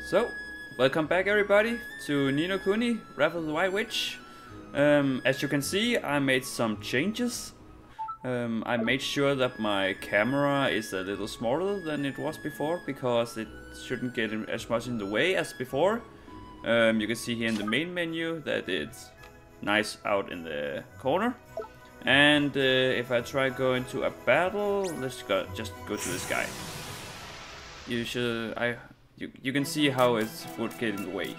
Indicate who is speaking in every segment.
Speaker 1: So, welcome back everybody to Nino Kuni, Wrath of the White Witch. As you can see, I made some changes. I made sure that my camera is a little smaller than it was before, because it shouldn't get as much in the way as before. You can see here in the main menu that it's nice out in the corner. And if I try going to a battle, let's just go to this guy. You can see how it would get in the way.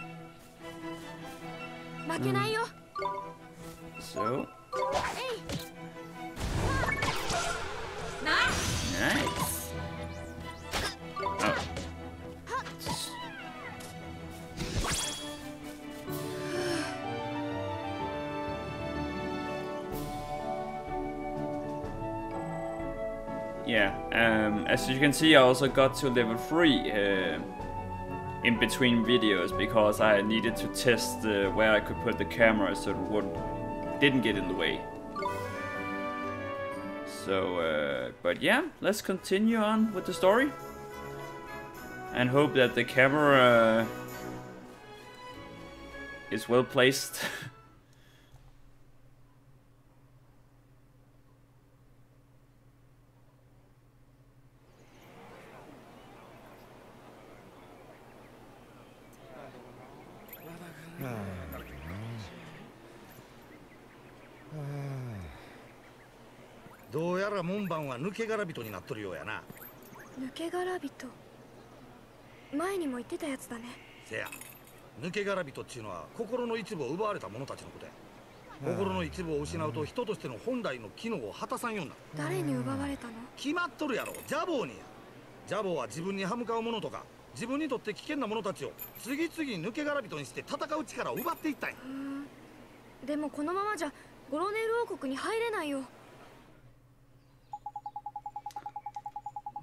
Speaker 1: So nice. Oh. Yeah, as you can see, I also got to level 3 in between videos because I needed to test where I could put the camera so it didn't get in the way. So, but yeah, let's continue on with the story and hope that the camera is well placed.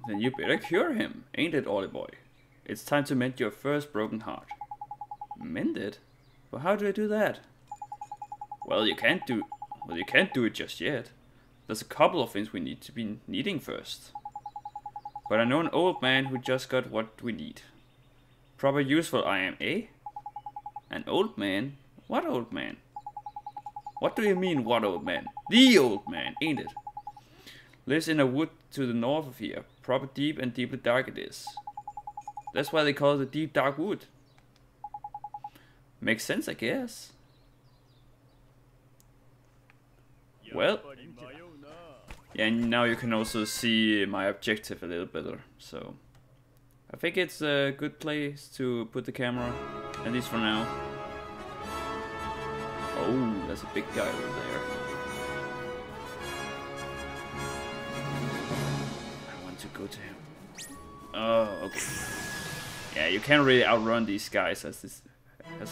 Speaker 1: Then you better cure him, ain't it, Ollie boy? It's time to mend your first broken heart. Mend it? But how do I do that? Well, you can't do it just yet. There's a couple of things we need to be needing first. But I know an old man who just got what we need. Proper useful I am, eh? An old man? What old man? What do you mean, what old man? The old man, ain't it? Lives in a wood to the north of here. Proper deep and deeply dark it is. That's why they call it the deep dark wood. Makes sense, I guess. Well, yeah, and now you can also see my objective a little better. So I think it's a good place to put the camera, at least for now. Oh, there's a big guy over there. I want to go to him. Oh, okay. Yeah, you can't really outrun these guys as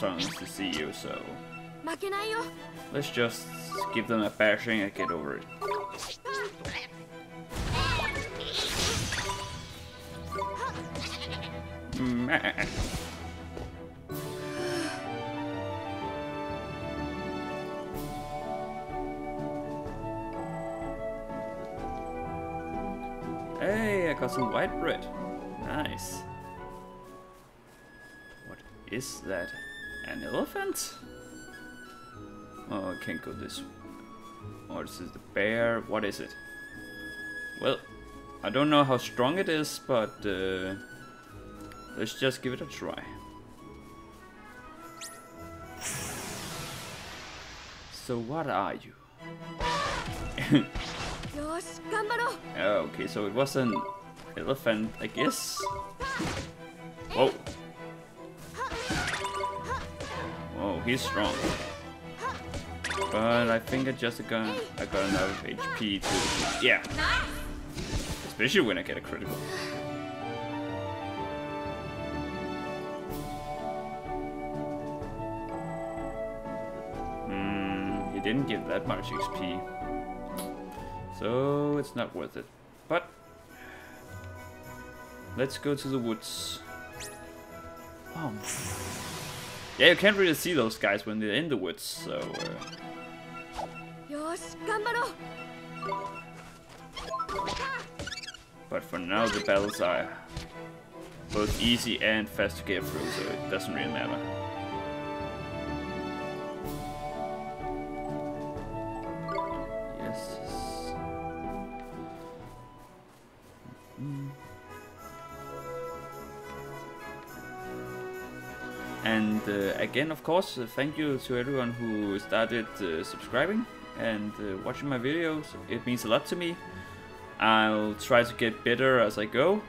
Speaker 1: long as they see you, so let's just give them a bashing and get over it. Hey, I got some white bread. Nice. What is that? An elephant? Oh, I can't go this way. Oh, this is the bear. What is it? Well, I don't know how strong it is, but let's just give it a try. So what are you? Oh, okay, so it was an elephant, I guess. Whoa. Whoa, he's strong. But I think I got enough HP to, yeah. Especially when I get a critical. He didn't give that much XP. So it's not worth it. But let's go to the woods. Oh. Yeah, you can't really see those guys when they're in the woods, so But for now the battles are both easy and fast to get through, so it doesn't really matter. Yes. And again, of course, thank you to everyone who started subscribing and watching my videos. It means a lot to me. I'll try to get better as I go,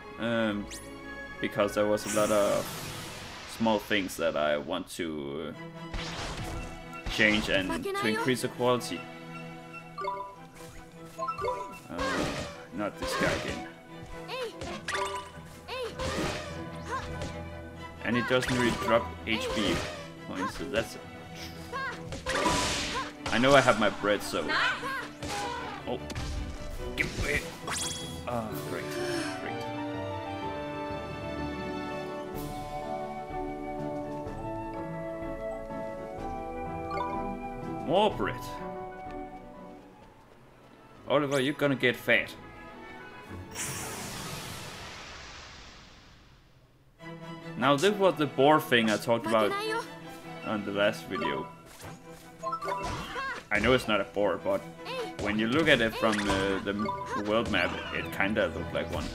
Speaker 1: because there was a lot of small things that I want to change and to increase the quality. Not this guy again. And it doesn't really drop HP points, so that's... I know I have my bread, so... Oh. Give away. Ah, great. Great. More bread. Oliver, you're gonna get fat. Now this was the boar thing I talked about on the last video. I know it's not a boar, but when you look at it from the world map, it kinda looked like one.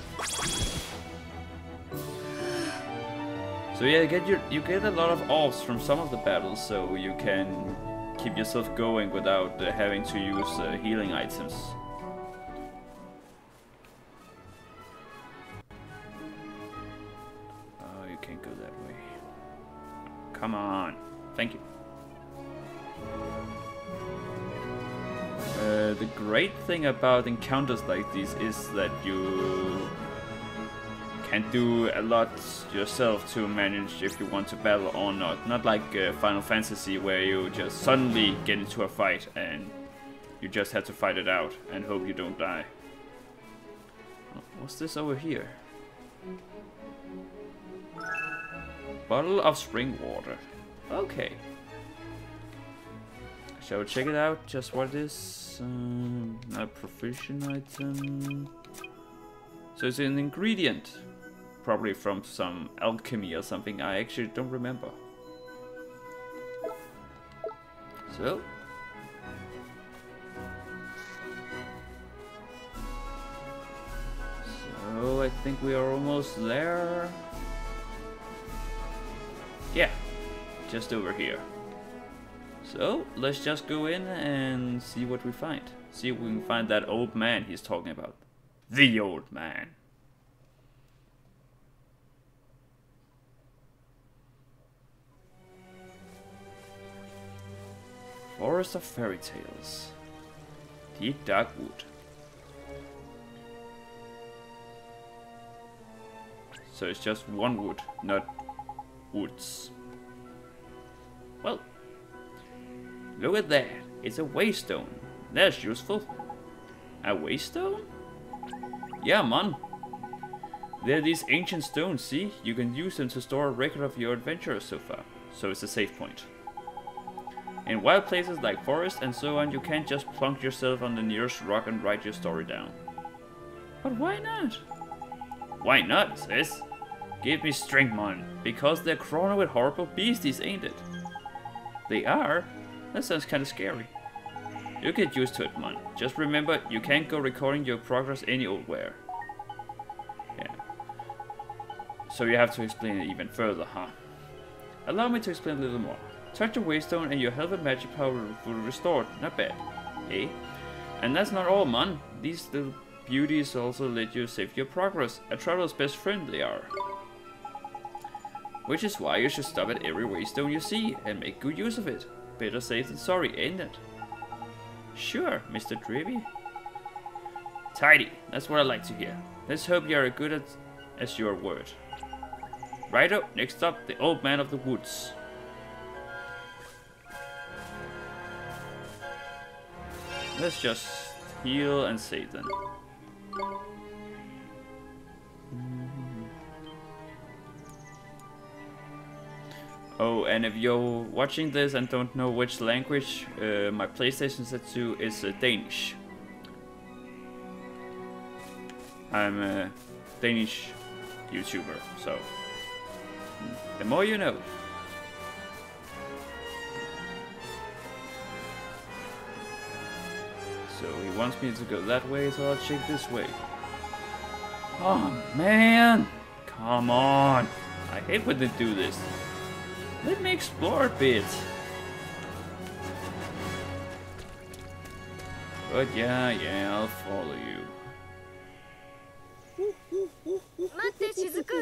Speaker 1: So yeah, you get a lot of orbs from some of the battles, so you can keep yourself going without having to use healing items. Can't go that way. Come on. Thank you. The great thing about encounters like these is that you can do a lot yourself to manage if you want to battle or not. Not like Final Fantasy, where you just suddenly get into a fight and you just have to fight it out and hope you don't die. What's this over here? Bottle of spring water. Okay. Shall we check it out? Just what it is? Not a provision item. So it's an ingredient. Probably from some alchemy or something. I actually don't remember. So. So I think we are almost there. Yeah, just over here. So, let's just go in and see what we find. See if we can find that old man he's talking about. The old man. Forest of Fairy Tales. Deep Dark Wood. So it's just one wood, not woods. Well, look at that. It's a waystone. That's useful. A waystone? Yeah, man. They're these ancient stones, see? You can use them to store a record of your adventures so far. So it's a safe point. In wild places like forest and so on, you can't just plunk yourself on the nearest rock and write your story down. But why not? Why not, sis? Give me strength, man, because they're crawling with horrible beasties, ain't it? They are? That sounds kinda scary. You get used to it, man. Just remember, you can't go recording your progress any old where. Yeah. So you have to explain it even further, huh? Allow me to explain a little more. Touch a waystone and your health and magic power will be restored. Not bad. Eh? And that's not all, man. These little beauties also let you save your progress. A traveler's best friend they are. Which is why you should stop at every waystone you see and make good use of it. Better safe than sorry, ain't it? Sure, Mr. Drivy. Tidy, that's what I like to hear. Let's hope you are as good as your word. Righto, next up, the old man of the woods. Let's just heal and save then. Oh, and if you're watching this and don't know which language my PlayStation set to, is Danish. I'm Danish YouTuber, so the more you know. So he wants me to go that way, so I'll check this way. Oh man! Come on! I hate when they do this. Let me explore a bit. But yeah, I'll follow you.
Speaker 2: 待ってしずく。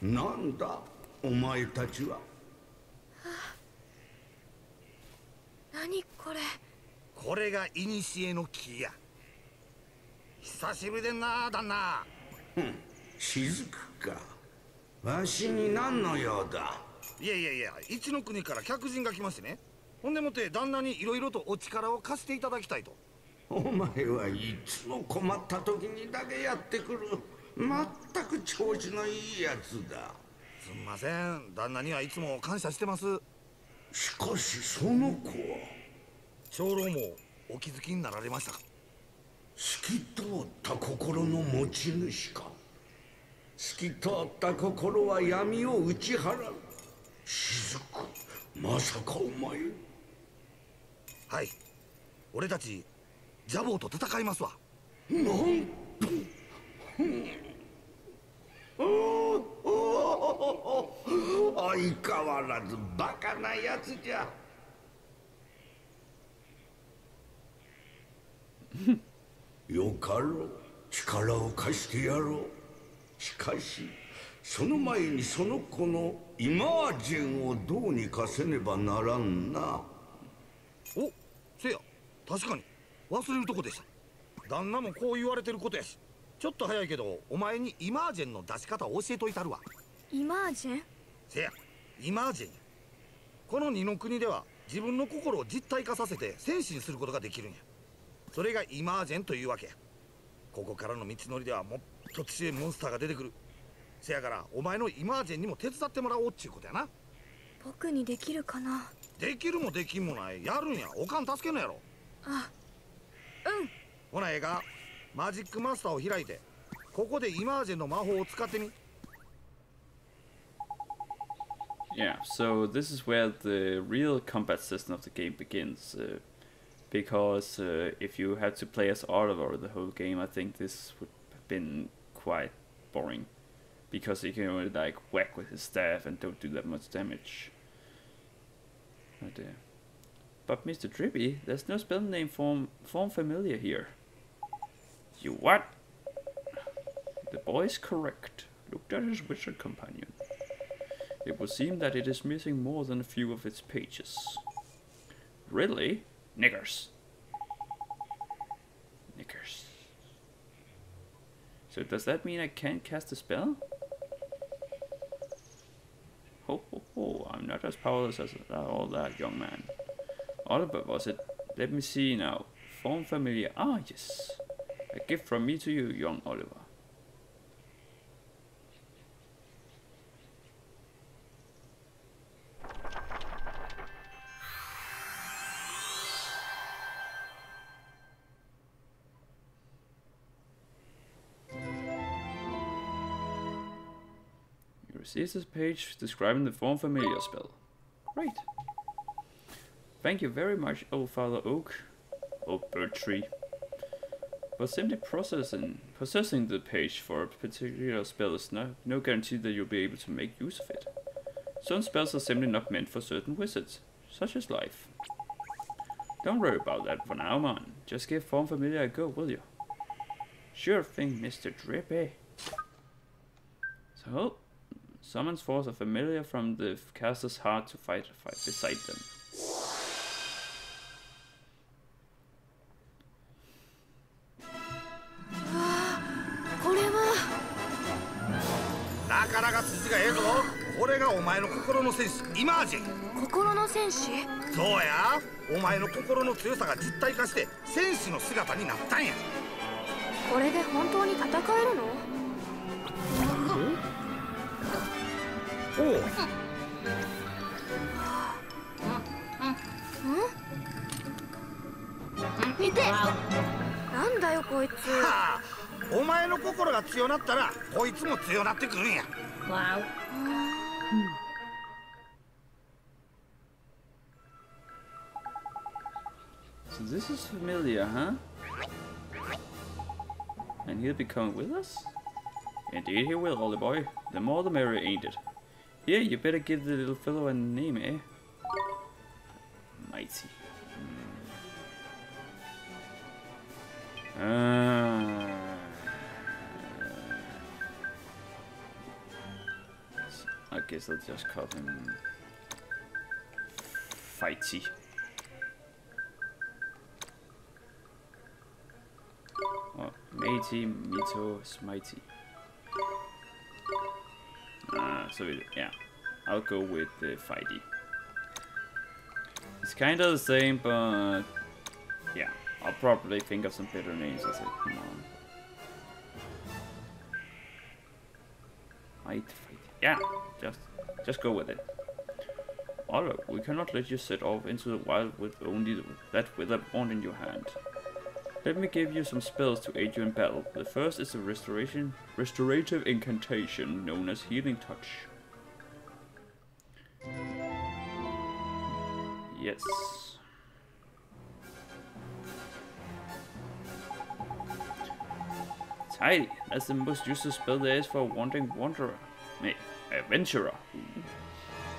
Speaker 3: なんだお前たちは。
Speaker 2: 何これ。
Speaker 4: これが古の木や。久しぶりでんな旦那。
Speaker 3: 雫か。わしに何の用だ。
Speaker 4: いや一の国から客人が来ましてね。ほんでもって旦那にいろいろとお力を貸していただきたいと。
Speaker 3: お前はいつも困った時にだけやってくる。まったく調子のいいやつだ。
Speaker 4: すんません、旦那にはいつも感謝してます。
Speaker 3: しかしその子は
Speaker 4: 長老もお気づきになられましたか。
Speaker 3: 透き通った心の持ち主か。透き通った心は闇を打ち払う。雫、まさかお前。
Speaker 4: はい、俺たちジャボーと戦いますわ。
Speaker 3: なんと相変わらずバカなやつじゃ。よかろう、力を貸してやろう。しかしその前にその子のイマージェンをどうにかせねばならんな。
Speaker 4: お、せや、確かに忘れるとこでした。旦那もこう言われてることやし、ちょっと早いけどお前にイマージェンの出し方を教えといたるわ。
Speaker 2: イマージェン。
Speaker 4: せや、イマージェンや。この二の国では自分の心を実体化させて戦士にすることができるんや。それがイマージェンというわけや。ここからの道のりではもっと強いモンスターが出てくる。せやからお前のイマージェンにも手伝ってもらおうっちゅうことやな。
Speaker 2: 僕にできるかな。
Speaker 4: できるもできんもない。やるんや。おかん助けんのやろ。
Speaker 2: あ、うん。
Speaker 4: ほなええか、マジックマスターを開いてここでイマージェンの魔法を使ってみ。
Speaker 1: Yeah, so this is where the real combat system of the game begins. Because if you had to play as Oliver the whole game, I think this would have been quite boring. Because he can only like whack with his staff and don't do that much damage. But Mr. Drippy, there's no spell name form familiar here. You what? The boy is correct. Looked at his wizard companion. It would seem that it is missing more than a few of its pages. Really? Niggers. Niggers. So does that mean I can't cast a spell? Ho, I'm not as powerless as all that, young man. Oliver, was it? Let me see now. Form familiar. Ah, yes. A gift from me to you, young Oliver. You receive this page describing the Form Familiar spell. Great. Thank you very much, old Father Oak, old bird tree. But simply possessing the page for a particular spell is no guarantee that you'll be able to make use of it. Some spells are simply not meant for certain wizards, such as life. Don't worry about that for now, man. Just give Form Familiar a go, will you? Sure thing, Mr. Drippy. So, summons force a familiar from the caster's heart to fight beside them.
Speaker 4: なかなか筋がええぞ。これがお前の心の戦士イマージェン。
Speaker 2: 心の戦士。
Speaker 4: そうや、お前の心の強さが実体化して戦士の姿になったんや。
Speaker 2: これで本当に戦えるの？
Speaker 4: おう。
Speaker 2: いて。なんだよこいつ。
Speaker 4: はあ、お前の心が強なったらこいつも強なってくるんや。
Speaker 5: Wow.
Speaker 1: So this is familiar, huh? And he'll be coming with us? Indeed he will, Ollie boy. The more the merrier, ain't it? Here, you better give the little fellow a name, eh? Mighty. I guess I'll just call him Fighty. Oh, Matey, Mito, Smitey. Yeah, I'll go with the Fighty. It's kind of the same, but yeah, I'll probably think of some better names as it come on. Fight. Yeah, just go with it. Although we cannot let you set off into the wild with only that weapon in your hand. Let me give you some spells to aid you in battle. The first is a restorative incantation known as Healing Touch. Yes. Tidy. That's the most useless spell there is for a wandering wanderer. Adventurer.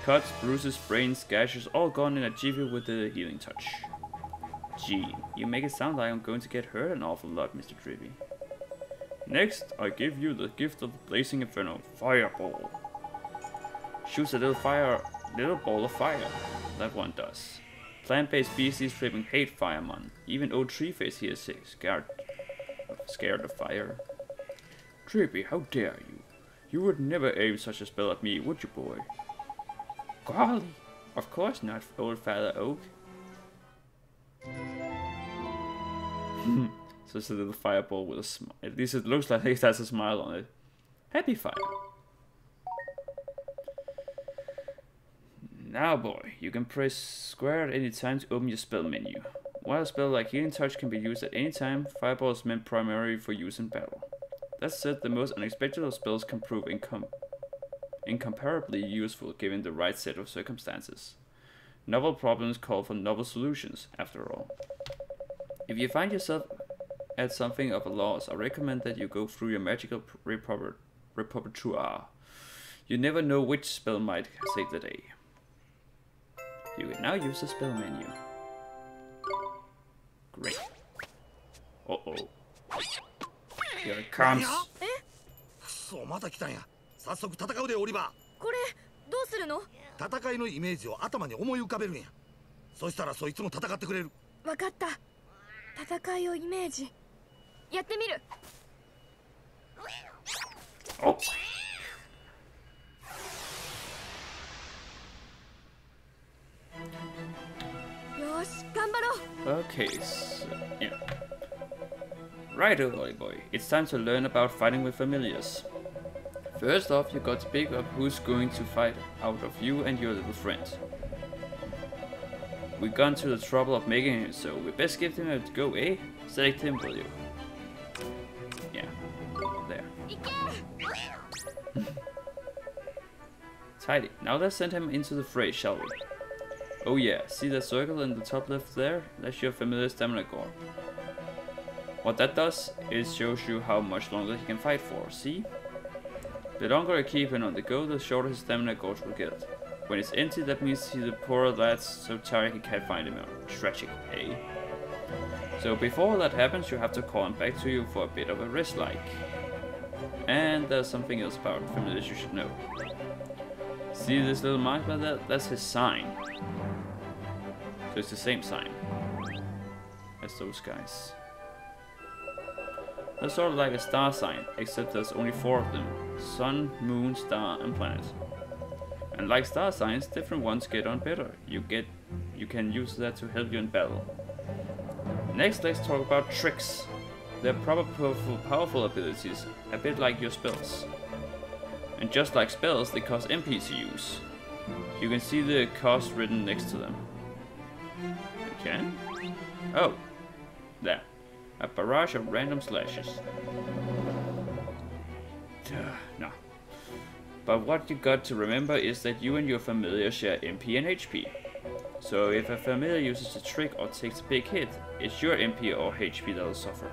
Speaker 1: Cuts, bruises, sprains, gashes, all gone in a jiffy with the Healing Touch. Gee, you make it sound like I'm going to get hurt an awful lot, Mr. Trippy. Next, I give you the gift of the Blazing Inferno, Fireball. Shoots a little ball of fire. That one does. Plant-based species flipping hate Fireman. Even old Treeface here is scared of fire. Trippy, how dare you? You would never aim such a spell at me, would you, boy? Golly, of course not, old Father Oak. So it's a little fireball with a smile. At least it looks like it has a smile on it. Happy fire. Now boy, you can press square at any time to open your spell menu. While a spell like Healing Touch can be used at any time, Fireball is meant primarily for use in battle. That said, the most unexpected of spells can prove incomparably useful given the right set of circumstances. Novel problems call for novel solutions, after all. If you find yourself at something of a loss, I recommend that you go through your magical repertoire. You never know which spell might save the day. You can now use the spell menu. Great. Uh-oh. Here it comes.
Speaker 4: そう、また来たんや。早速戦うで、オリバー。
Speaker 2: これどうするの？
Speaker 4: 戦いのイメージを頭に思い浮かべるんや。そしたらそいつも戦ってくれる。
Speaker 2: わかった。戦いをイメージ。やってみる。
Speaker 1: Oh.
Speaker 2: よし、頑張ろう。
Speaker 1: Okay, so, yeah. Right, Holy Boy. It's time to learn about fighting with familiars. First off, you got to pick up who's going to fight out of you and your little friend. We've gone to the trouble of making him, so we best give him a go, eh? Select him, will you? Yeah, there. Tidy. Now let's send him into the fray, shall we? Oh yeah, see that circle in the top left there? That's your familiar stamina gore. What that does is shows you how much longer he can fight for, see? The longer you keep him on the go, the shorter his stamina gauge will get. When it's empty, that means the poor lad's so tired he can't find him out. Tragic, eh? So before that happens, you have to call him back to you for a bit of a rest like. And there's something else about familiars you should know. See this little mark by that? That's his sign. So it's the same sign as those guys. They're sort of like a star sign, except there's only 4 of them. Sun, moon, star, and planet. And like star signs, different ones get on better. You can use that to help you in battle. Next, let's talk about tricks. They're proper powerful abilities, a bit like your spells. And just like spells, they cost MPs to use. You can see the cost written next to them. You can? Oh. There. A barrage of random slashes. No. But what you got to remember is that you and your familiar share MP and HP. So if a familiar uses a trick or takes a big hit, it's your MP or HP that'll suffer.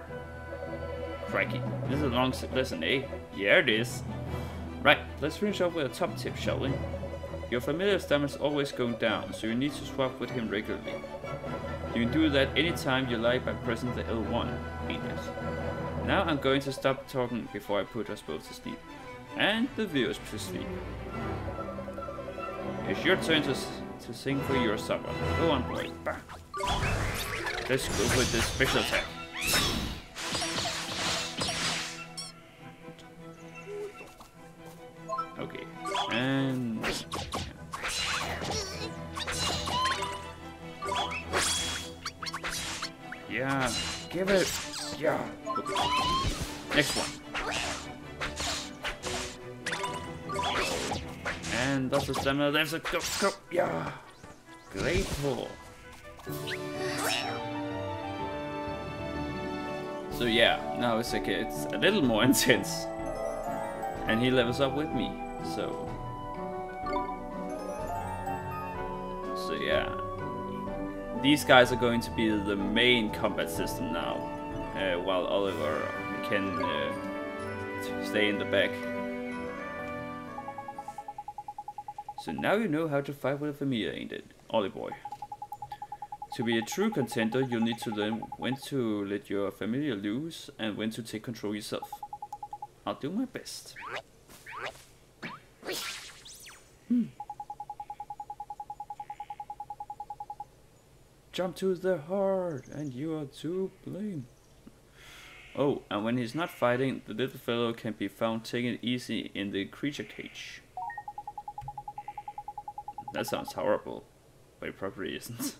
Speaker 1: Crikey, this is a long lesson, eh? Yeah, it is. Right, let's finish up with a top tip, shall we? Your familiar's damage is always going down, so you need to swap with him regularly. You can do that anytime you like by pressing the L1, ain't it? Now I'm going to stop talking before I put us both to sleep. And the viewers to sleep. It's your turn to sing for your supper. Go on, boy. Bang. Let's go with this special attack. Okay, and yeah, give it. Yeah. Okay. Next one. And that's the stamina. There's a go. Yeah. Great pull. So yeah, now it's like it's a little more intense. And he levels up with me. So yeah. These guys are going to be the main combat system now. While Oliver can stay in the back. So now you know how to fight with a familiar, ain't it, Ollie boy? To be a true contender, you'll need to learn when to let your familiar loose and when to take control yourself. I'll do my best. Jump to the heart, and you are to blame. Oh, and when he's not fighting, the little fellow can be found taking it easy in the creature cage. That sounds horrible, but it probably isn't.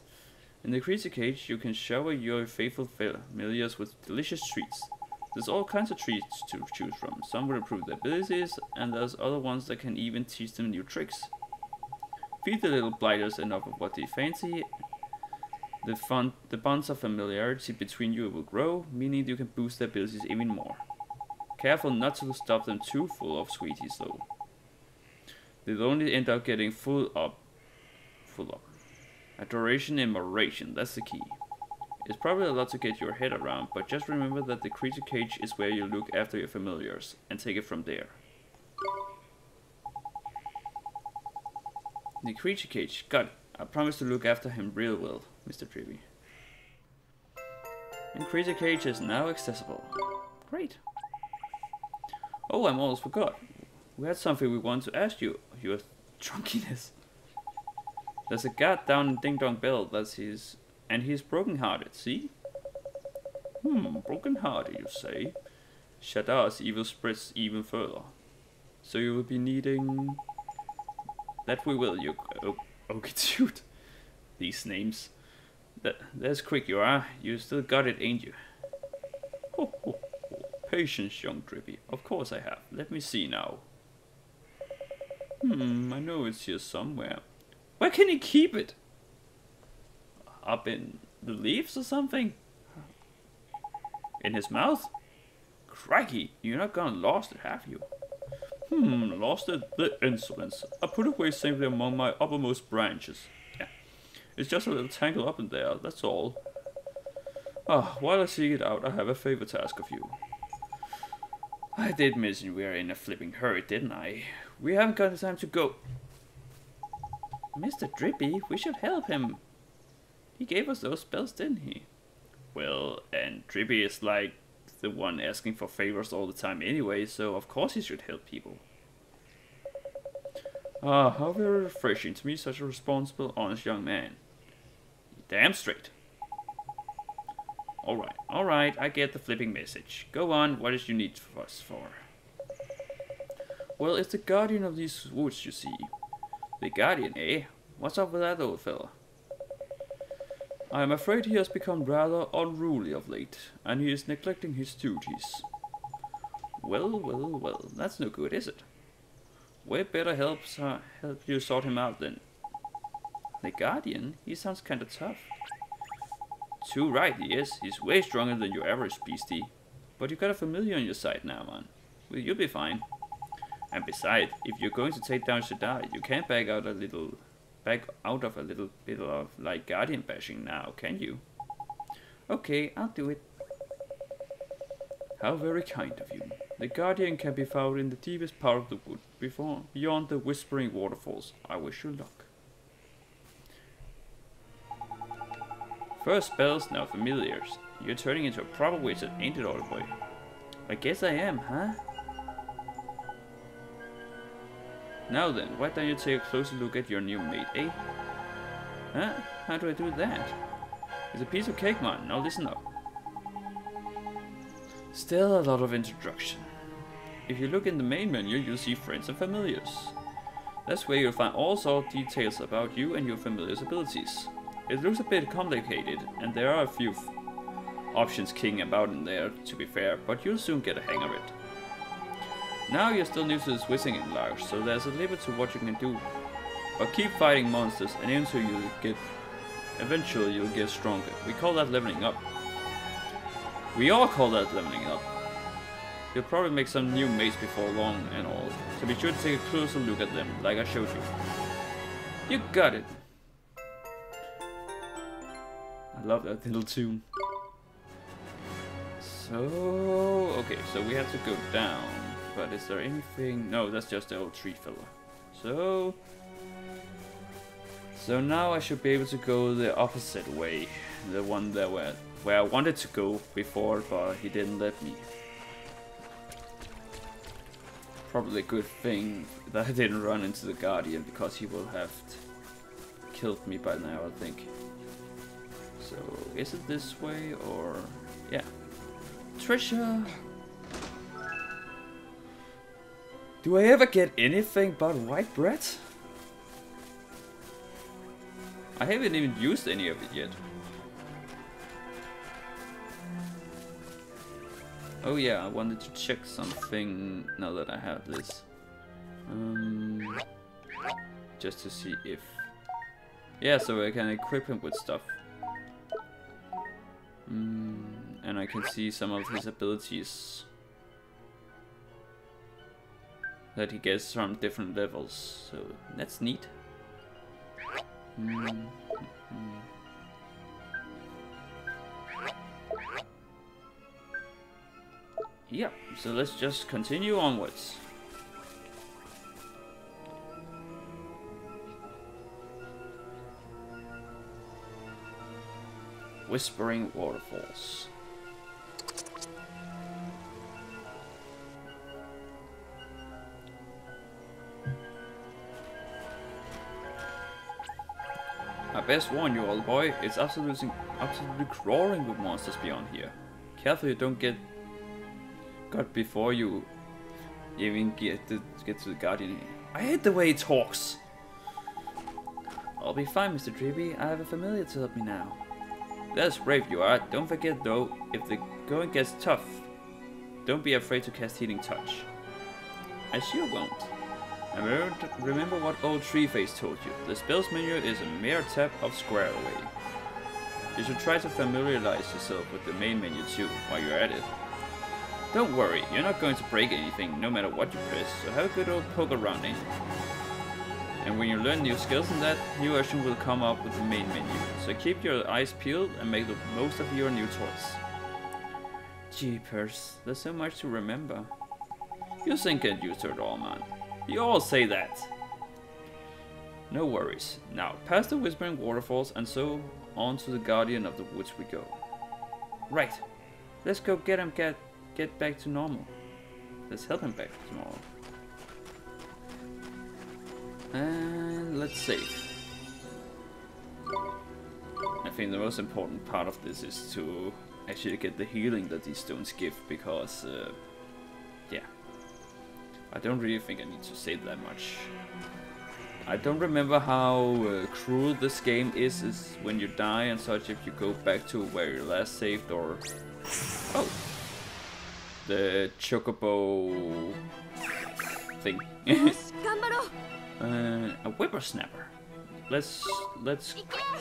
Speaker 1: In the creature cage, you can shower your faithful familiars with delicious treats. There's all kinds of treats to choose from. Some will improve their abilities, and there's other ones that can even teach them new tricks. Feed the little blighters enough of what they fancy. The bonds of familiarity between you will grow, meaning you can boost their abilities even more. Careful not to stuff them too full of sweeties though. They'll only end up getting full up. Adoration and moderation, that's the key. It's probably a lot to get your head around, but just remember that the creature cage is where you look after your familiars, and take it from there. The creature cage, got it. I promise to look after him real well, Mr. Drippy. And creature cage is now accessible. Great. Oh, I almost forgot. We had something we wanted to ask you, your drunkiness. There's a guard down in Ding Dong Bell and he's broken-hearted, see? Broken-hearted, you say? Shadar's evil spreads even further. So you will be needing... That we will, you... Okay, dude. These names. That's quick you are. You still got it, ain't you? Ho, ho, ho. Patience, young Drippy. Of course I have. Let me see now. I know it's here somewhere. Where can he keep it? Up in the leaves or something? In his mouth? Crikey, you're not gonna lost it, have you? Lost it? The insolence. I put it away safely among my uppermost branches. Yeah. It's just a little tangle up in there, that's all. While I seek it out, I have a favor to ask of you. I did mention we are in a flipping hurry, didn't I? We haven't got the time to go. Mr. Drippy, we should help him. He gave us those spells, didn't he? Well, and Drippy is like the one asking for favors all the time anyway, so of course he should help people. How very refreshing to meet such a responsible, honest young man. Damn straight. Alright, I get the flipping message. Go on, what is you need us for? Well, it's the guardian of these woods, you see. The guardian, eh? What's up with that old fella? I am afraid he has become rather unruly of late, and he is neglecting his duties. Well, that's no good, is it? We better help you sort him out then. The guardian? He sounds kinda tough. Too right, he is. He's way stronger than your average beastie. But you got a familiar on your side now, man. Well, you'll be fine. And besides, if you're going to take down Shaddai, you can't back out of a little bit of like guardian bashing now, can you? Okay, I'll do it. How very kind of you. The guardian can be found in the deepest part of the wood, beyond the whispering waterfalls. I wish you luck. First spells, now familiars. You're turning into a proper wizard, ain't it, old boy? I guess I am, huh? Now then, why don't you take a closer look at your new mate, eh? Huh? How do I do that? It's a piece of cake, man. Now listen up. Still a lot of introduction. If you look in the main menu, you'll see friends and familiars. That's where you'll find all sorts of details about you and your familiar's abilities. It looks a bit complicated, and there are a few options kicking about in there, to be fair, but you'll soon get a hang of it. Now you're still new to this wizarding large, so there's a limit to what you can do. But keep fighting monsters, and eventually you'll get stronger. We call that leveling up. We all call that leveling up. You'll probably make some new mates before long and all, so be sure to take a closer look at them, like I showed you. You got it! I love that little tune. So, okay, so we have to go down, but is there anything? No, that's just the old tree fella. So now I should be able to go the opposite way, the one that where I wanted to go before, but he didn't let me. Probably a good thing that I didn't run into the Guardian, because he will have killed me by now, I think. So, is it this way, or... yeah. Treasure! Do I ever get anything but white bread? I haven't even used any of it yet. Oh yeah, I wanted to check something now that I have this. Just to see if... yeah, so I can equip him with stuff. And I can see some of his abilities that he gets from different levels, so that's neat. Yeah, so let's just continue onwards. Whispering Waterfalls. I best warn you, old boy, it's absolutely crawling with monsters beyond here. Careful you don't get got before you even get to the Guardian. I hate the way he talks. I'll be fine, Mr. Dribby. I have a familiar to help me now. That's brave you are. Don't forget though, if the going gets tough, don't be afraid to cast Healing Touch. I sure won't. And remember what old Treeface told you. The spells menu is a mere tap of square away. You should try to familiarize yourself with the main menu too, while you're at it. Don't worry, you're not going to break anything, no matter what you press, so have a good old poke around it. And when you learn new skills in that, new action will come up with the main menu, so keep your eyes peeled and make the most of your new toys. Jeepers, there's so much to remember. You'll soon get used to it all, man. You all say that. No worries. Now, past the Whispering Waterfalls and so on to the Guardian of the Woods we go. Right. Let's go get him get back to normal. Let's help him back to normal. And let's save. I think the most important part of this is to actually get the healing that these stones give, because yeah, I don't really think I need to save that much. I don't remember how cruel this game is when you die and such, if you go back to where you last saved, or... oh! The chocobo thing. A whippersnapper. let's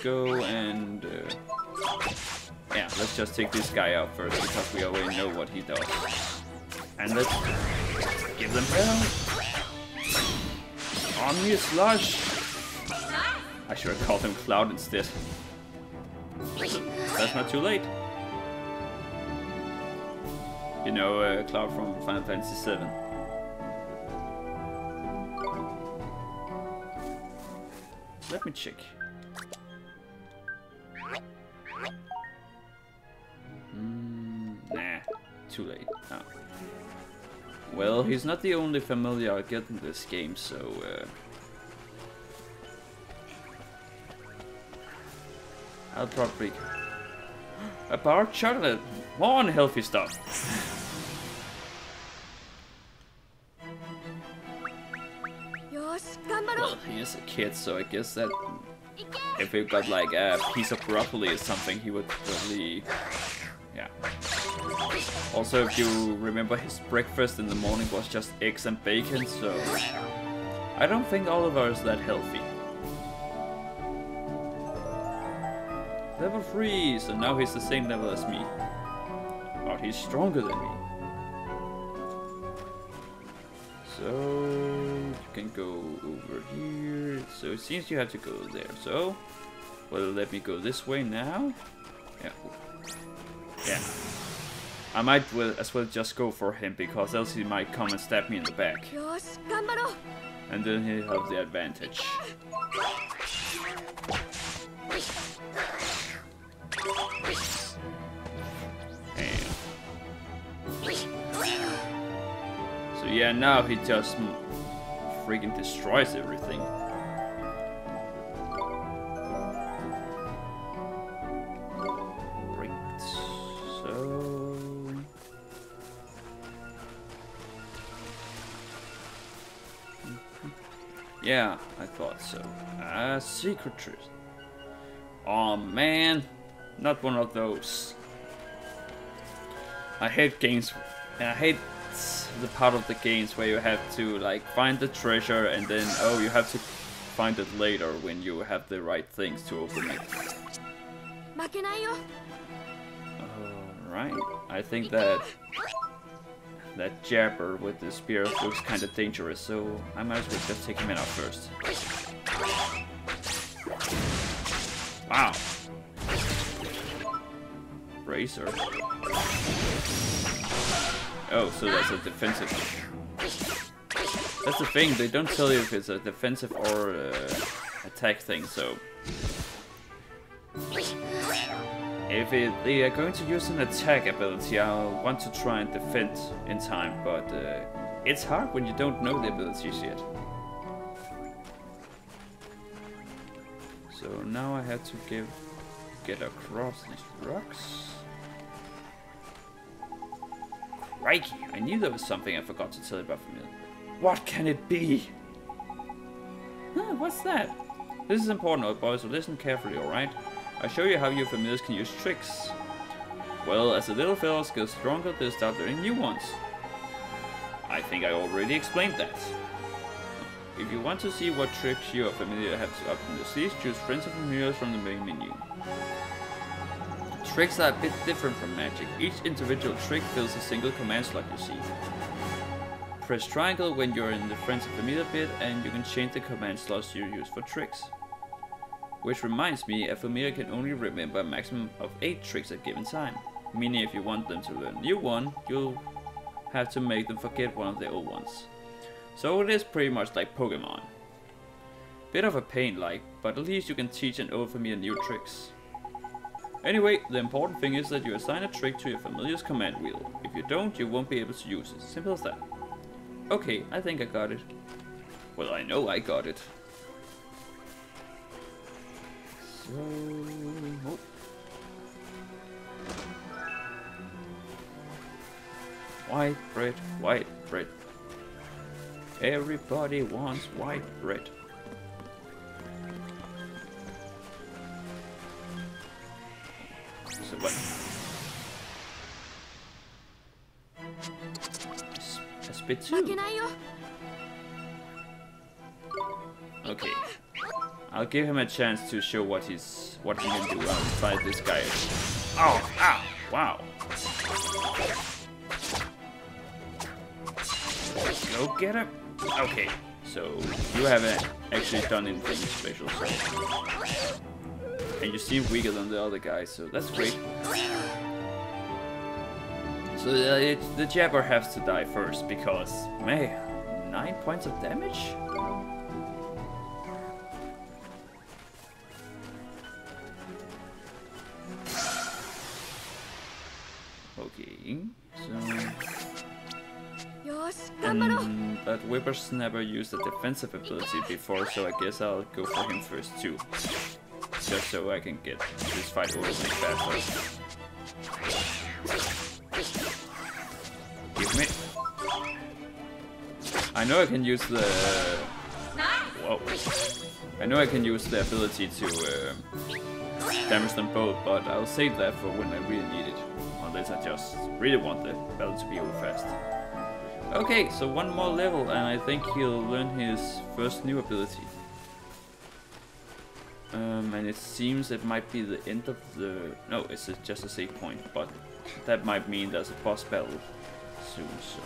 Speaker 1: go and yeah, let's just take this guy out first because we already know what he does. And let's give them hell. Omni Slush. I should have called him Cloud instead. That's not too late. You know, Cloud from Final Fantasy VII. Let me check. Nah, too late. Oh. Well, he's not the only familiar I get in this game, so I'll probably a bar of chocolate, more unhealthy stuff. Well, he is a kid, so I guess that if he got like a piece of broccoli or something, he would probably, yeah. Also, if you remember, his breakfast in the morning was just eggs and bacon, so I don't think Oliver is that healthy. Level 3, so now he's the same level as me. But he's stronger than me. So you can go over here. So it seems you have to go there. So, well, let me go this way now. Yeah. Yeah. I might as well just go for him because else he might come and stab me in the back. And then he'll have the advantage. So yeah, now he just freaking destroys everything. Right. So yeah, I thought so. Secret truth. Oh man, not one of those. I hate games, and I hate the part of the games where you have to like find the treasure and then you have to find it later when you have the right things to open it. Alright, I think that jabber with the spear looks kind of dangerous, so I might as well just take him out first. Wow. Bracer. Oh, so that's a defensive. That's the thing, they don't tell you if it's a defensive or attack thing, so if they are going to use an attack ability, I'll want to try and defend in time, but it's hard when you don't know the abilities yet. So now I have to get across these rocks. Crikey, I knew there was something I forgot to tell you about Familiar. What can it be? Huh, what's that? This is important, old boy, so listen carefully, alright? I'll show you how your familiars can use tricks. Well, as the little fellows get stronger, they'll start learning new ones. I think I already explained that. If you want to see what tricks your familiar have to up in the seas, choose Friends of Familiars from the main menu. Tricks are a bit different from magic. Each individual trick fills a single command slot you see. Press triangle when you're in the Friends of Familiar bit and you can change the command slots you use for tricks. Which reminds me, a familiar can only remember a maximum of 8 tricks at a given time. Meaning if you want them to learn a new one, you'll have to make them forget one of the old ones. So it is pretty much like Pokemon. Bit of a pain like, but at least you can teach an old familiar new tricks. Anyway, the important thing is that you assign a trick to your familiar's command wheel. If you don't, you won't be able to use it. Simple as that. Okay, I think I got it. Well, I know I got it. So... oh. White bread, white bread. Everybody wants white bread. So what? A spit too. Okay. I'll give him a chance to show what he can do outside this guy. Oh, ow, wow. Go get him. Okay, so you haven't actually done anything special, so. And you seem weaker than the other guy, so that's great. So the jabber has to die first because, man, 9 points of damage? Okay, so... That whippersnapper used a defensive ability before, so I guess I'll go for him first too. Just so I can get this fight over with faster. Give me. I know I can use the... Whoa. I know I can use the ability to damage them both, but I'll save that for when I really need it. Unless I just really want the battle to be over fast. Okay, so one more level and I think he'll learn his first new ability. And it seems it might be the end of the... No, it's just a save point, but that might mean there's a boss battle soon, so...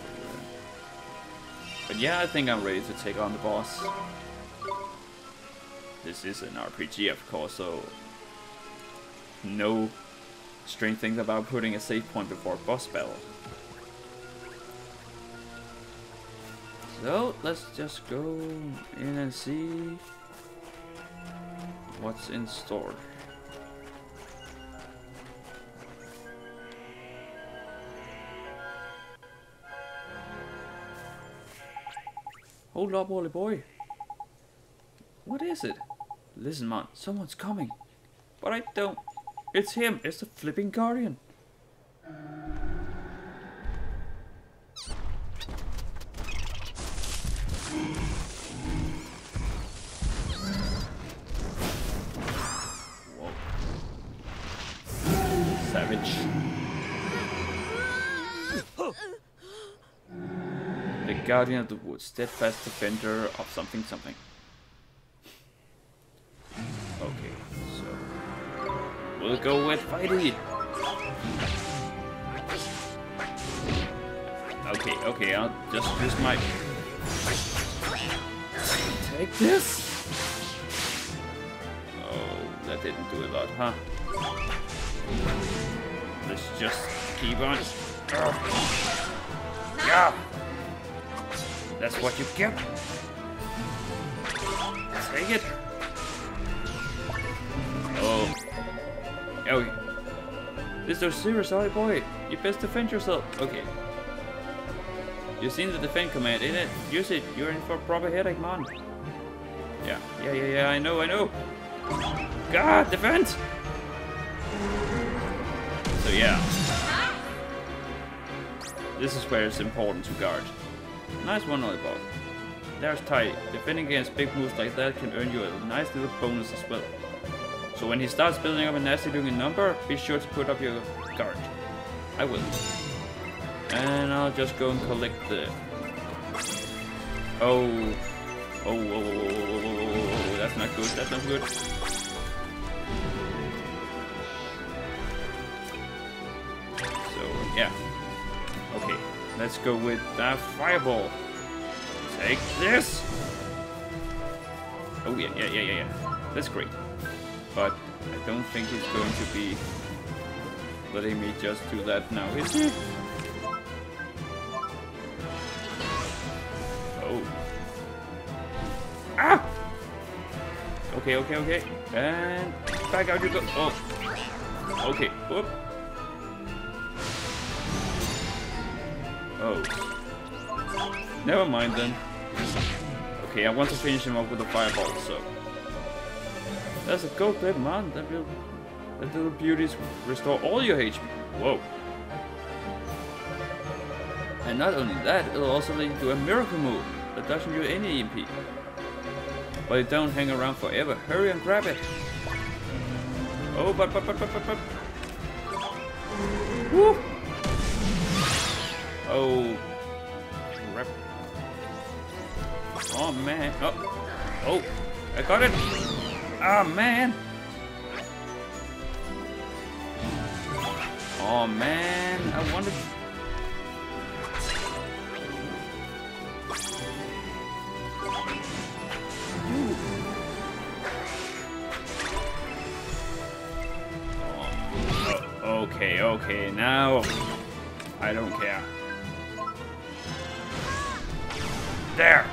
Speaker 1: But yeah, I think I'm ready to take on the boss. This is an RPG, of course, so... No strange thing about putting a save point before a boss battle. So, let's just go in and see what's in store. Hold up, Wally boy. What is it? Listen, man, someone's coming. But I don't. It's him. It's the flipping guardian. Whoa. Savage. The guardian of the woods, steadfast defender of something something. Okay, so we'll go with fighting. Okay, I'll just use my... Take this! Oh, that didn't do a lot, huh? Let's just keep on. Yeah! That's what you get. Take it. Oh. Okay. This is serious, Ollie boy. You best defend yourself. Okay. You've seen the defend command, innit? Use it. You're in for a proper headache, man. Yeah. I know. God, defend! So yeah. This is where it's important to guard. Nice one, Ollie boy. There's tight. Defending against big moves like that can earn you a nice little bonus as well. So when he starts building up a nasty looking number, be sure to put up your guard. I will. And I'll just go and collect the... Oh, that's not good, that's not good. So, yeah. Okay, let's go with the fireball. Take this! Oh yeah. That's great. But I don't think he's going to be letting me just do that now, is he? Oh. Ah! Okay. And back out you go. Oh. Okay. Whoop. Oh. Never mind then. Okay, I want to finish him off with a fireball, so. That's a gold clip, man. That little beauties restore all your HP. Whoa. And not only that, it'll also let you do a miracle move that doesn't do any EMP. But it don't hang around forever. Hurry and grab it. Oh, but. Woo! Oh. Crap. Oh, man. Oh. I got it. Ah, man! Oh, man, I wanted... Okay, okay, now I don't care. There!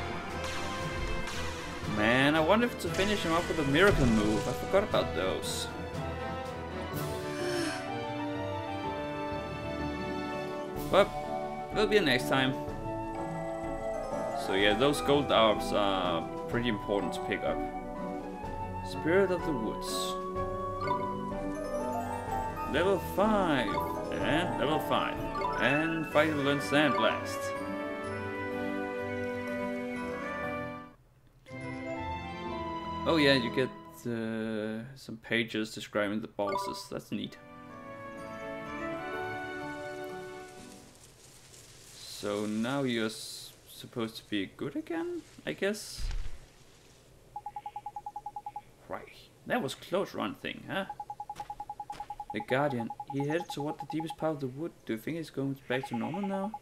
Speaker 1: Man, I wanted to finish him off with a miracle move. I forgot about those. But will be next time. So yeah, those gold orbs are pretty important to pick up. Spirit of the Woods. Level 5 and level 5. And finally learn Sandblast. Oh yeah, you get some pages describing the bosses. That's neat. So now you're supposed to be good again, I guess? Right, that was close run thing, huh? The Guardian, he headed toward the deepest part of the wood. Do you think he's going back to normal now?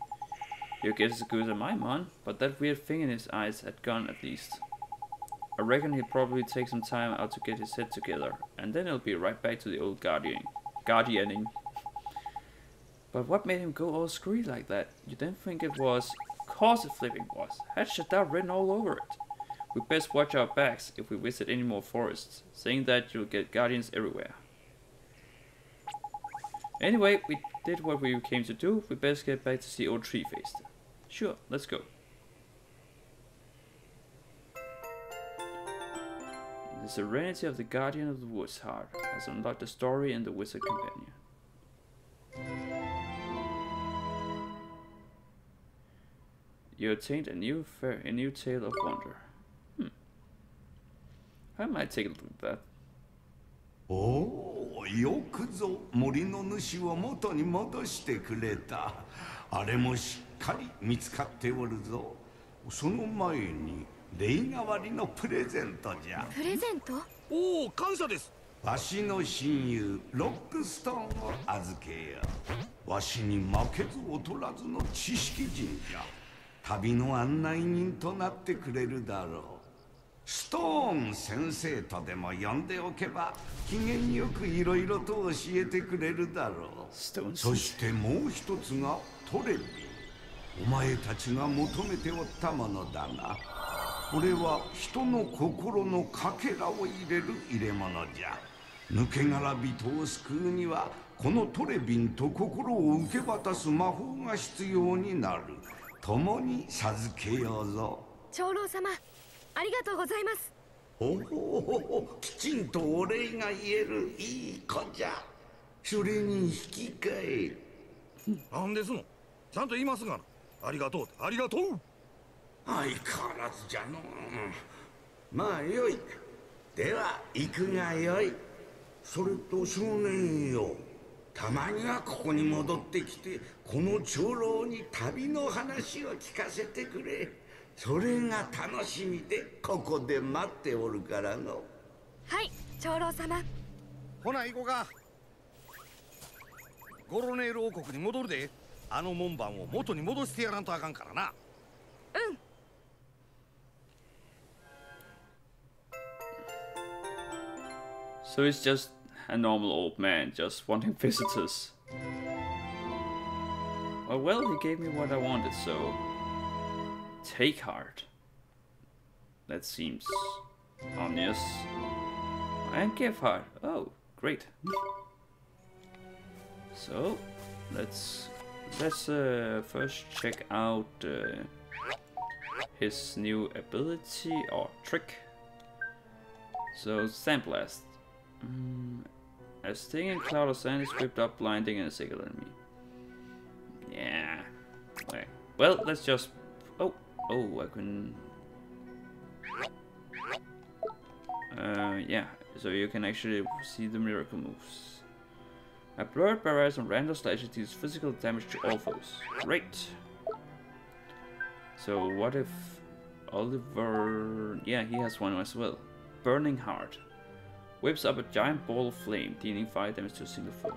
Speaker 1: Your guess is as good as mine, man, but that weird thing in his eyes had gone at least. I reckon he'll probably take some time out to get his head together, and then he'll be right back to the old guardianing. But what made him go all screwy like that? You didn't think it was? Of course it flipping was. Had Shadar written all over it. We best watch our backs if we visit any more forests, saying that you'll get guardians everywhere. Anyway, we did what we came to do. We best get back to see old Tree Face. Sure, let's go. The Serenity of the Guardian of the Woods Heart has unlocked a story in the Wizard Companion. You attained a new tale of wonder. I might take a look at that.
Speaker 3: おお、よくぞ森の主を元に戻してくれた。あれもしっかり見つかっておるぞ。その前に礼代わりのプレゼントじゃ。
Speaker 2: プレゼント？
Speaker 4: おお、感謝です。
Speaker 3: わしの親友ロックストーンを預けよう。わしに負けず劣らずの知識人じゃ。旅の案内人となってくれるだろう。ストーン先生とでも呼んでおけば機嫌よくいろいろと教えてくれるだろう。そしてもう一つがトレビ。お前たちが求めておったものだな。これは人の心のかけらを入れる入れ物じゃ。抜け殻人を救うにはこのトレビンと心を受け渡す魔法が必要になる。共に授けようぞ。
Speaker 2: 長老様、ありがとうございます。
Speaker 3: おお、きちんとお礼が言えるいい子じゃ。それに引き換え。
Speaker 4: なんですの？ちゃんと言いますがな。ありがとう、ありがとう。
Speaker 3: 相変わらずじゃの。まあよい。では行くがよい。それと少年よ。たまにはここに戻ってきてこの長老に旅の話を聞かせてくれ。それが楽しみでここで待っておるからの。
Speaker 2: はい、長老様。
Speaker 4: ほな行こうか。ゴロネール王国に戻るで。あの門番を元に戻してやらんとあかんからな。
Speaker 2: うん。
Speaker 1: So he's just a normal old man, just wanting visitors. Well, he gave me what I wanted, so... Take heart. That seems ominous. And give heart. Oh, great. So, let's first check out his new ability or trick. So, Sandblast. A stinging cloud of sand is whipped up, blinding and a single enemy. Yeah. Okay. Well, let's just... Oh, I can... yeah. So you can actually see the miracle moves. A blurred barriers and random slashes deals physical damage to all foes. Great. So what if Oliver... Yeah, he has one as well. Burning Heart. whips up a giant ball of flame, dealing 5 damage to a single foe.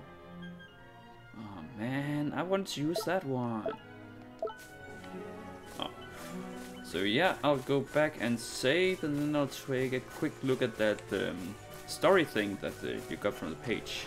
Speaker 1: Oh man, I want to use that one. Oh. So yeah, I'll go back and save, and then I'll take a quick look at that story thing that you got from the page.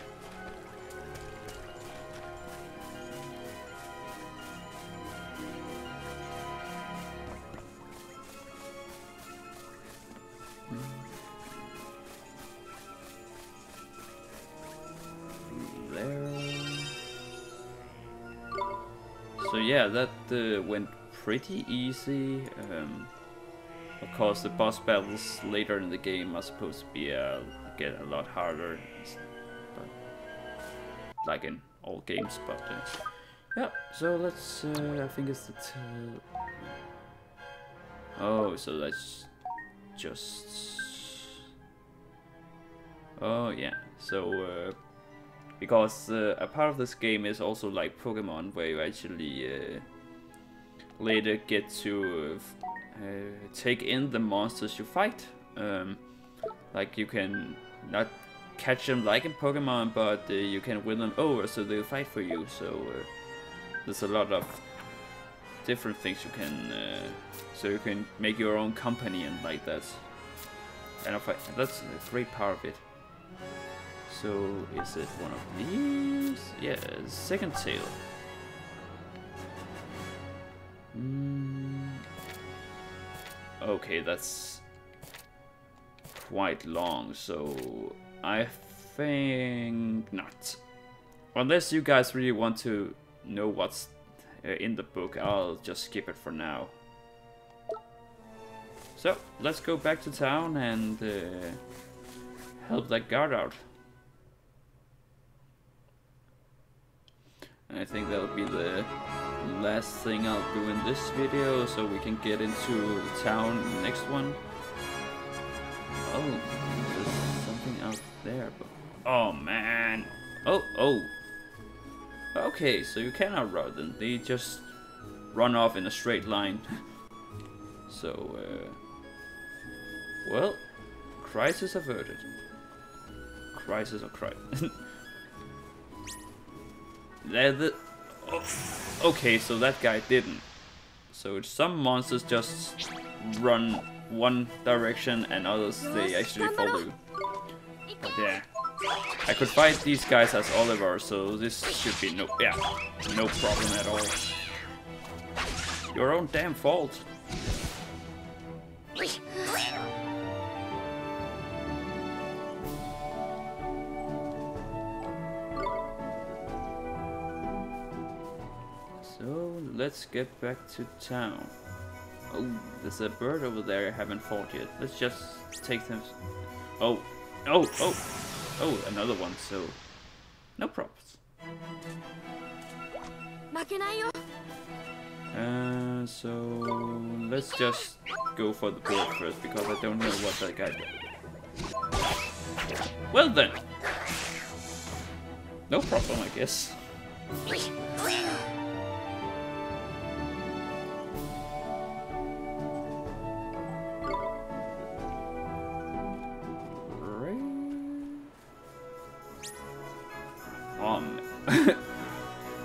Speaker 1: So yeah, that went pretty easy. Of course, the boss battles later in the game are supposed to be get a lot harder, but like in all games. But yeah, so let's. I think it's the. Oh, so that's just. Oh yeah, so. Because a part of this game is also like Pokemon, where you actually later get to take in the monsters you fight. Like you can not catch them like in Pokemon, but you can win them over so they'll fight for you. So there's a lot of different things you can, so you can make your own company and like that. And that's a great part of it. So, is it one of these? Yeah, second tail. Okay, that's quite long, so I think not. Unless you guys really want to know what's in the book, I'll just skip it for now. So, let's go back to town and help that guard out. I think that'll be the last thing I'll do in this video, so we can get into the town in the next one. Oh, there's something out there, but oh man! Oh. Okay, so you cannot run them; they just run off in a straight line. So, well, crisis averted. Crisis or crisis. Okay, so that guy didn't. So some monsters just run one direction and others they actually follow you. But yeah, I could fight these guys as Oliver, so this should be no problem at all. Your own damn fault. So let's get back to town. Oh, there's a bird over there I haven't fought yet. Let's just take them. Oh, another one. So no problems. So let's just go for the bird first because I don't know what that guy did. Well then, no problem, I guess.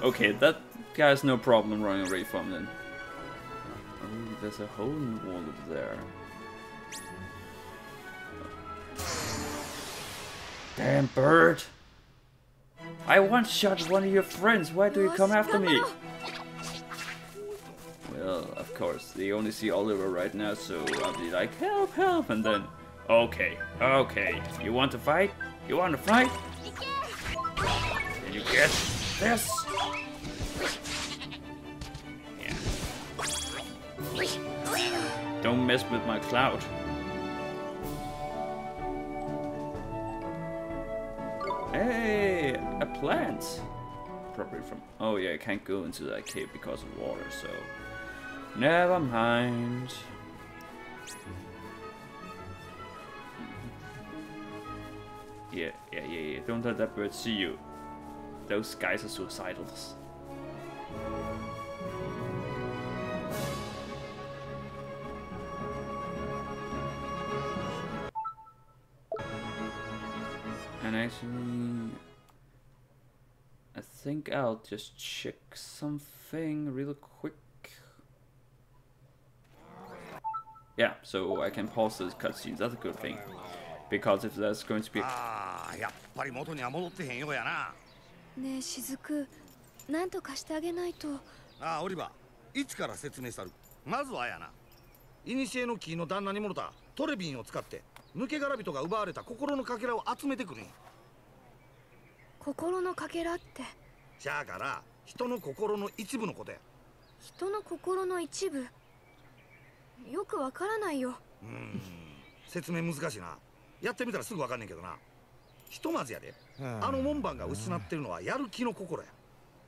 Speaker 1: Okay, that guy's no problem running away from them. Oh, there's a hole in the wall over there. Damn bird! I once shot one of your friends, why do you come after me? Well, of course, they only see Oliver right now, so I'll be like, help, help, and then, okay, you want to fight? You want to fight? Can you get this? Yeah. Don't mess with my cloud. Hey, a plant. Probably from. Oh yeah, I can't go into that cave because of water, so never mind. Yeah. Don't let that bird see you. Those guys are suicidals. Actually, I think I'll just check something real quick. Yeah, so I can pause this cutscene. That's a good thing. Because if there's going to be...
Speaker 4: ああ、やっぱり元には戻ってへんようやな。
Speaker 2: ねえ雫、なんとかしてあげないと。
Speaker 4: ああ、オリバー、いつから説明したる。まずはやな。古の木の旦那にもろたトレビンを使って抜け殻人が奪われた心のかけらを集めてくるんや。
Speaker 2: 心のかけらって。
Speaker 4: じゃあから人の心の一部のことや。
Speaker 2: 人の心の一部。よくわからないよ。
Speaker 4: 説明難しいな。やってみたらすぐわかんねんけどな。ひとまずやで、あの門番が失ってるのはやる気の心や。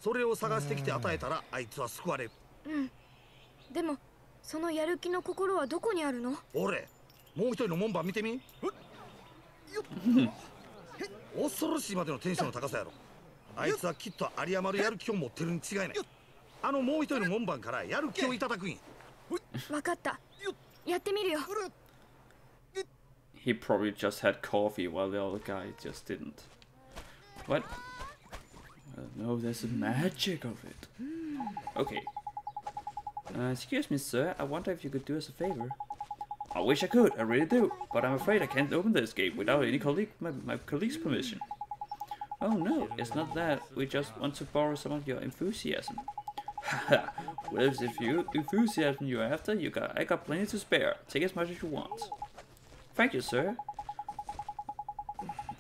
Speaker 4: それを探してきて与えたらあいつは救われる。
Speaker 2: でもそのやる気の心はどこにあるの？
Speaker 4: 俺、もう一人の門番見てみ。恐ろしいまでのテンションの高さやろ。あいつはきっと有り余るやる気を持ってるに違いない。あのもう一人の門番からやる気をいただくんや。
Speaker 2: わかった。やってみるよ。
Speaker 1: He probably just had coffee while the other guy just didn't. What? No, there's a magic of it. Okay. Excuse me, sir. I wonder if you could do us a favor. I wish I could. I really do. But I'm afraid I can't open this gate without any my colleague's permission. Oh no, it's not that. We just want to borrow some of your enthusiasm. Haha. Well, if you enthusiasm you're after, I got plenty to spare. Take as much as you want. Thank you, sir.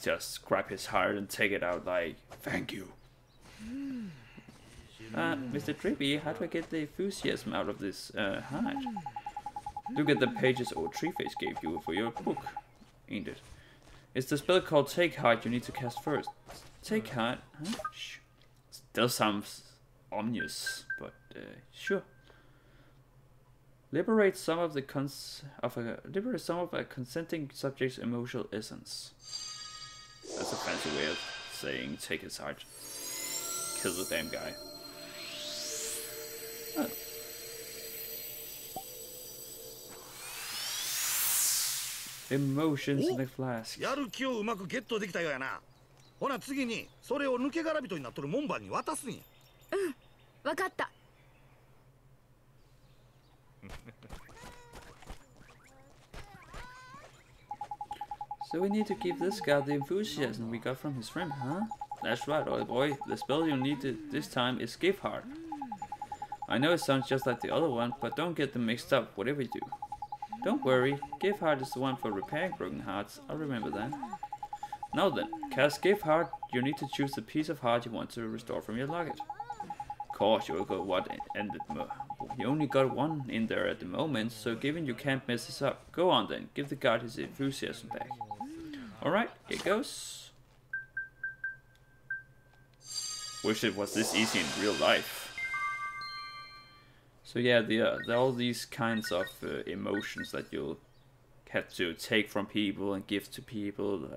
Speaker 1: Just grab his heart and take it out like, thank you. Mr. Trippy, how do I get the enthusiasm out of this heart? Look at the pages old Treeface gave you for your book, ain't it? It's the spell called Take Heart you need to cast first. Take Heart? Huh? Still sounds ominous, but sure. Liberate some of a consenting subject's emotional essence. That's a fancy way of saying take his heart. Kill the damn guy. Oh. Emotions in the flask.
Speaker 4: やる気をうまくゲットできたようやな。ほな次にそれを抜け殻人になっとる門番に渡すんや。
Speaker 2: わかった。
Speaker 1: So we need to give this guy the enthusiasm we got from his friend, huh? That's right, old boy. The spell you'll need this time is Give Heart. I know it sounds just like the other one, but don't get them mixed up, whatever you do. Don't worry, Give Heart is the one for repairing broken hearts. I'll remember that. Now then, cast Give Heart. You need to choose the piece of heart you want to restore from your locket. Of course, you only got one in there at the moment, so given you can't mess this up, go on then, give the guard his enthusiasm back. Alright, here goes. Wish it was this easy in real life. So yeah, there are all these kinds of emotions that you'll have to take from people and give to people.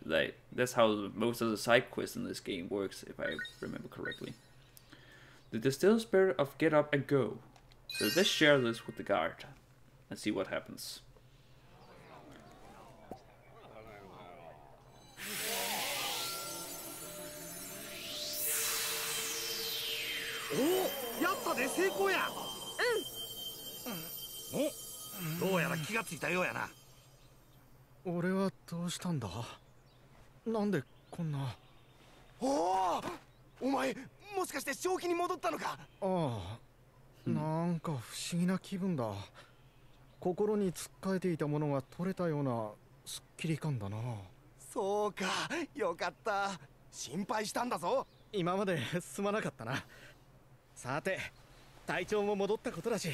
Speaker 1: Like that's how most of the side quests in this game works, if I remember correctly. The distilled spirit of get up and go. So let's share this with the guard and see what happens.
Speaker 4: Oh, やったで成功や。お、どうやら気がついたようやな。
Speaker 5: 俺はどうしたんだ？なんでこんな。
Speaker 6: おお、お前もしかして正気に戻ったのか？
Speaker 5: ああ、なんか不思議な気分だ。心につっかえていたものが取れたようなすっきり感だな。
Speaker 6: そうか、よかった。心配したんだぞ。
Speaker 5: 今まですまなかったな。さて、体調も戻ったことだし、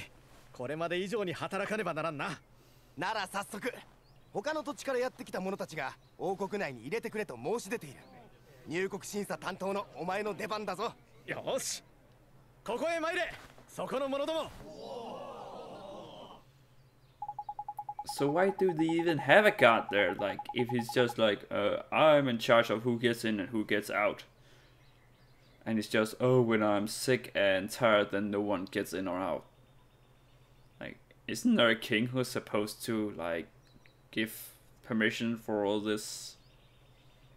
Speaker 5: これまで以上に働かねばならんな。
Speaker 6: なら早速、他の土地からやってきた者たちが王国内に入れてくれと申し出ている。入国審査担当のお前の出番だぞ。
Speaker 5: よし、ここへ参れ、そこの者ども。
Speaker 1: So why do they even have a guard there? Like, if he's just like, I'm in charge of who gets in and who gets out. And it's just, oh, when I'm sick and tired, then no one gets in or out. Like, isn't there a king who's supposed to, like, give permission for all this?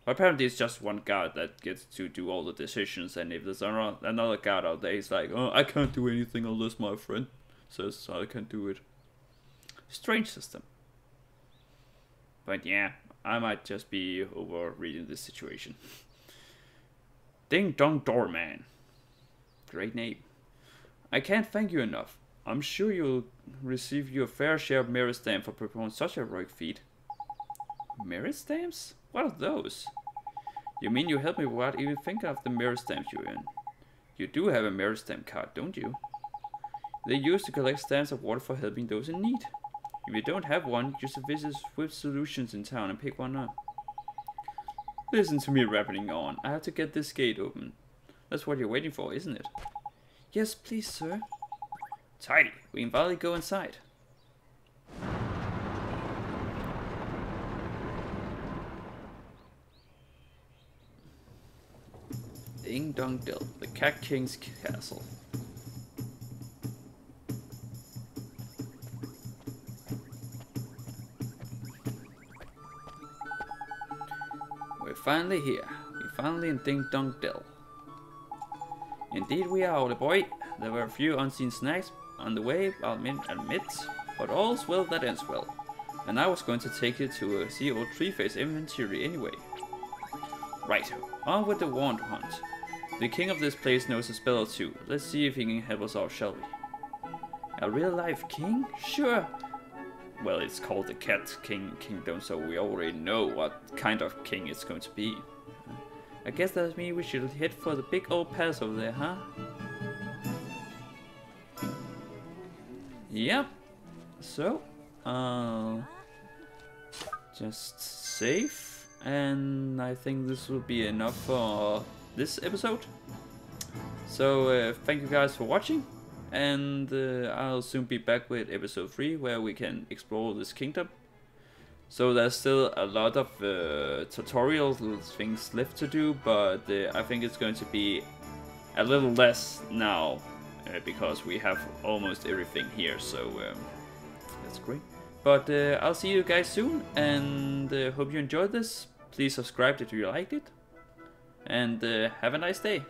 Speaker 1: But apparently it's just one guard that gets to do all the decisions, and if there's another guard out there, he's like, oh, I can't do anything unless my friend says I can do it. Strange system. But yeah, I might just be overreading this situation. Ding Dong Doorman. Great name. I can't thank you enough. I'm sure you'll receive your fair share of merit stamps for performing such a heroic feat. Merit stamps? What are those? You mean you helped me without even thinking of the merit stamps you earn? You do have a merit stamp card, don't you? They use to collect stamps of water for helping those in need. If you don't have one, use the visit Swift Solutions in town and pick one up. Listen to me rapping on. I have to get this gate open. That's what you're waiting for, isn't it? Yes, please, sir. Tidy. We can finally go inside. Ding Dong Dell, the Cat King's castle. We're finally here. We're finally in Ding Dong Dell. Indeed we are, old boy. There were a few unseen snacks on the way, I'll admit, but all's well that ends well. And I was going to take you to see old Tree-Face inventory anyway. Right, on with the wand hunt. The king of this place knows a spell or two. Let's see if he can help us out, shall we? A real-life king? Sure. Well, it's called the Cat King Kingdom, so we already know what kind of king it's going to be. I guess that means we should head for the big old palace over there, huh? Yep. So, just save, and I think this will be enough for this episode. So, thank you guys for watching, and I'll soon be back with episode 3, where we can explore this kingdom. So there's still a lot of tutorial things left to do, but I think it's going to be a little less now, because we have almost everything here, so that's great. But I'll see you guys soon, and hope you enjoyed this. Please subscribe if you liked it, and have a nice day.